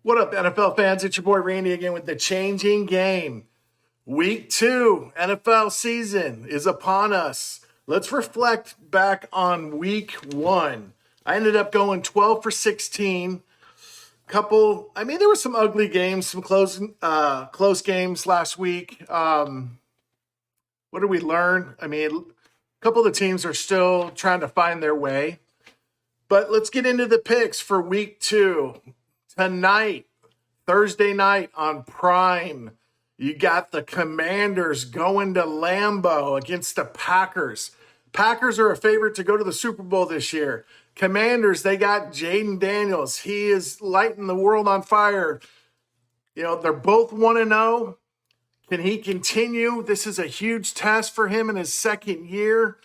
What up, NFL fans? It's your boy Randy again with the Changing Game. Week 2 NFL season is upon us. Let's reflect back on week 1. I ended up going 12 for 16. There were some ugly games, some close games last week. What did we learn? A couple of the teams are still trying to find their way. But let's get into the picks for week 2. Tonight, Thursday night on Prime, you got the Commanders going to Lambeau against the Packers. Packers are a favorite to go to the Super Bowl this year. Commanders, they got Jaden Daniels. He is lighting the world on fire. They're both 1-0. Can he continue? This is a huge test for him in his second year.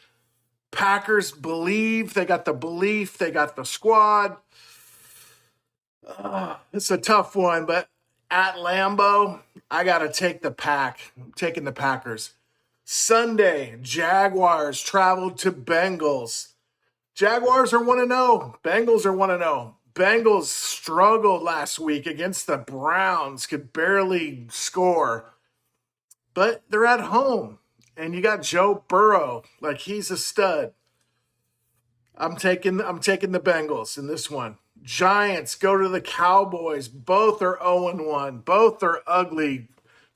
Packers believe. They got the belief. They got the squad. It's a tough one, but at Lambeau, I got to take the pack. I'm taking the Packers. Sunday, Jaguars traveled to Bengals. Jaguars are 1-0. Bengals are 1-0. Bengals struggled last week against the Browns, could barely score. But they're at home, and you got Joe Burrow. Like, he's a stud. I'm taking the Bengals in this one. Giants go to the Cowboys. Both are 0-1. Both are ugly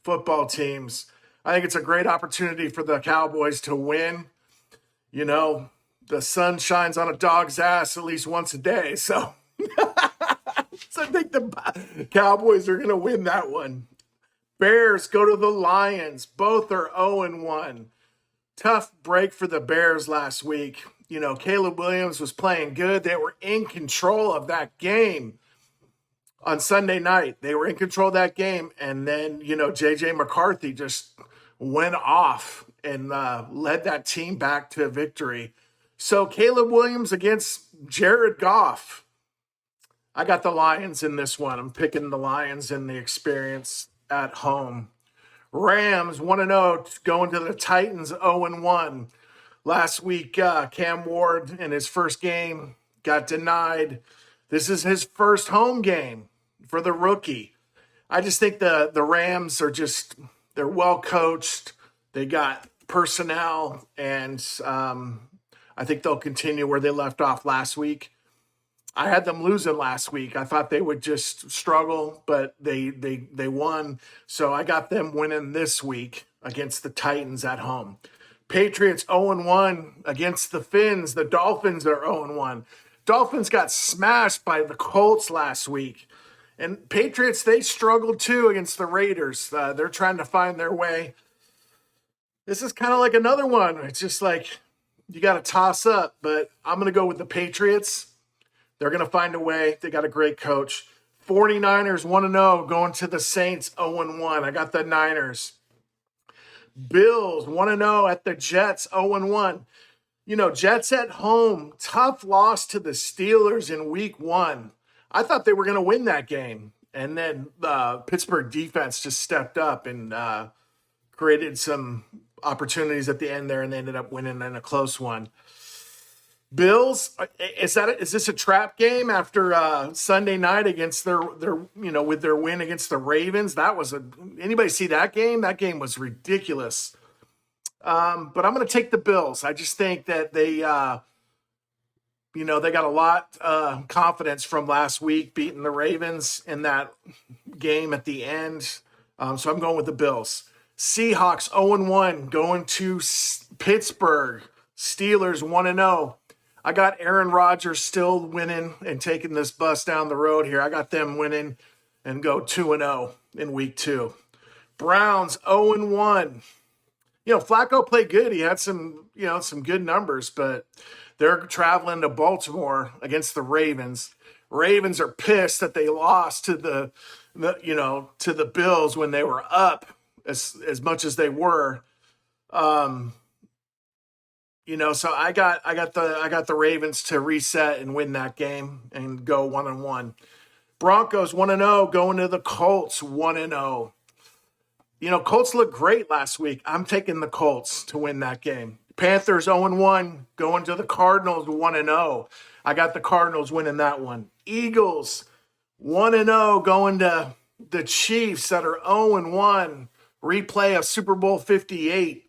football teams. I think it's a great opportunity for the Cowboys to win. The sun shines on a dog's ass at least once a day. So, so I think the Cowboys are going to win that one. Bears go to the Lions. Both are 0-1. Tough break for the Bears last week. Caleb Williams was playing good. They were in control of that game on Sunday night. They were in control of that game. And then, J.J. McCarthy just went off and led that team back to victory. So Caleb Williams against Jared Goff. I got the Lions in this one. I'm picking the Lions in the experience at home. Rams 1-0 going to the Titans 0-1. Last week, Cam Ward in his first game got denied. This is his first home game for the rookie. I just think the Rams are they're well coached. They got personnel, and I think they'll continue where they left off last week. I had them losing last week. I thought they would just struggle, but they won. So I got them winning this week against the Titans at home. Patriots 0-1 against the Finns. The Dolphins are 0-1. Dolphins got smashed by the Colts last week. And Patriots, they struggled too against the Raiders. They're trying to find their way. This is kind of like another one. It's just like you got to toss up. But I'm going to go with the Patriots. They're going to find a way. They got a great coach. 49ers 1-0 going to the Saints 0-1. I got the Niners. Bills 1-0 at the Jets 0-1. Jets at home, tough loss to the Steelers in week 1. I thought they were going to win that game. And then the Pittsburgh defense just stepped up and created some opportunities at the end there, and they ended up winning in a close one. Bills, is this a trap game after Sunday night against their with their win against the Ravens? Anybody see that game? That game was ridiculous. But I'm going to take the Bills. I just think that they got a lot of confidence from last week beating the Ravens in that game at the end. So I'm going with the Bills. Seahawks 0-1 going to Pittsburgh. Steelers 1-0. I got Aaron Rodgers still winning and taking this bus down the road here. I got them winning and go 2-0 in week 2. Browns 0-1. Flacco played good. He had some good numbers, but they're traveling to Baltimore against the Ravens. Ravens are pissed that they lost to the Bills when they were up as much as they were. So I got the Ravens to reset and win that game and go 1-1. Broncos 1-0 going to the Colts 1-0. Colts looked great last week. I'm taking the Colts to win that game. Panthers 0-1 going to the Cardinals 1-0. I got the Cardinals winning that one. Eagles 1-0 going to the Chiefs that are 0-1. Replay of Super Bowl 58.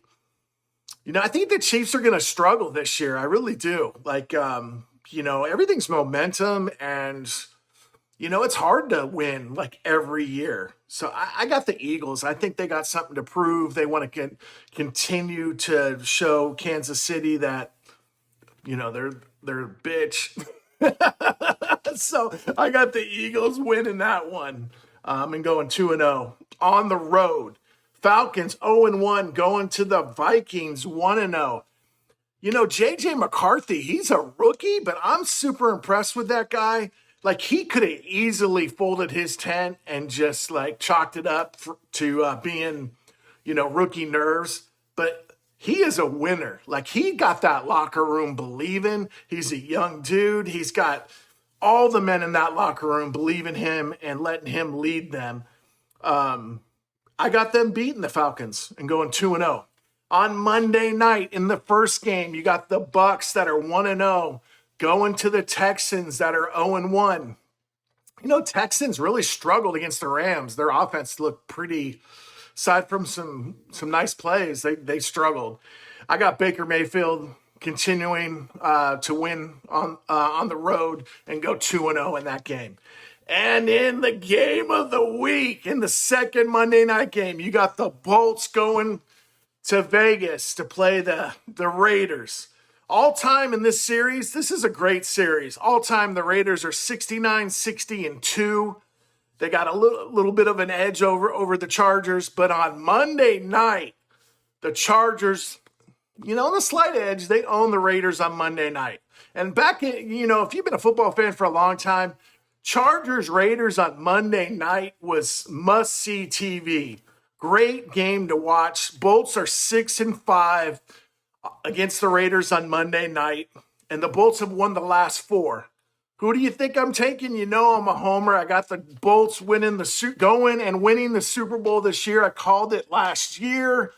I think the Chiefs are going to struggle this year. I really do. Everything's momentum, and it's hard to win like every year. So I got the Eagles. I think they got something to prove. They want to continue to show Kansas City that, they're a bitch. So I got the Eagles winning that one and going 2-0 on the road. Falcons 0-1 going to the Vikings 1-0. J.J. McCarthy, he's a rookie, but I'm super impressed with that guy. Like, he could have easily folded his tent and just, chalked it up to being, rookie nerves. But he is a winner. Like, he got that locker room believing. He's a young dude. He's got all the men in that locker room believing him and letting him lead them. I got them beating the Falcons and going 2-0. On Monday night in the first game, you got the Bucs that are 1-0 going to the Texans that are 0-1. Texans really struggled against the Rams. Their offense looked pretty, aside from some nice plays, they struggled. I got Baker Mayfield continuing to win on the road and go 2-0 in that game. And in the game of the week, in the second Monday night game, you got the Bolts going to Vegas to play the Raiders. All time in this series, this is a great series. All time, the Raiders are 69-60-2. They got a little bit of an edge over the Chargers. But on Monday night, the Chargers, the slight edge, they own the Raiders on Monday night. And back in, if you've been a football fan for a long time, Chargers Raiders on Monday night was must-see TV. Great game to watch. Bolts are 6-5 against the Raiders on Monday night, and the Bolts have won the last 4. Who do you think I'm taking? I'm a homer. I got the Bolts winning and winning the Super Bowl this year. I called it last year,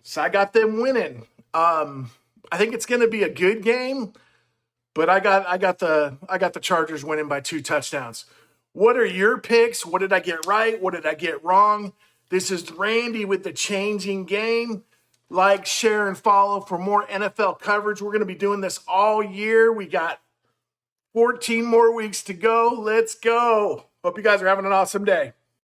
so I got them winning. I think it's going to be a good game. But I got the Chargers winning by 2 touchdowns. What are your picks? What did I get right? What did I get wrong? This is Randy with the Changing Game. Like, share, and follow for more NFL coverage. We're going to be doing this all year. We got 14 more weeks to go. Let's go. Hope you guys are having an awesome day.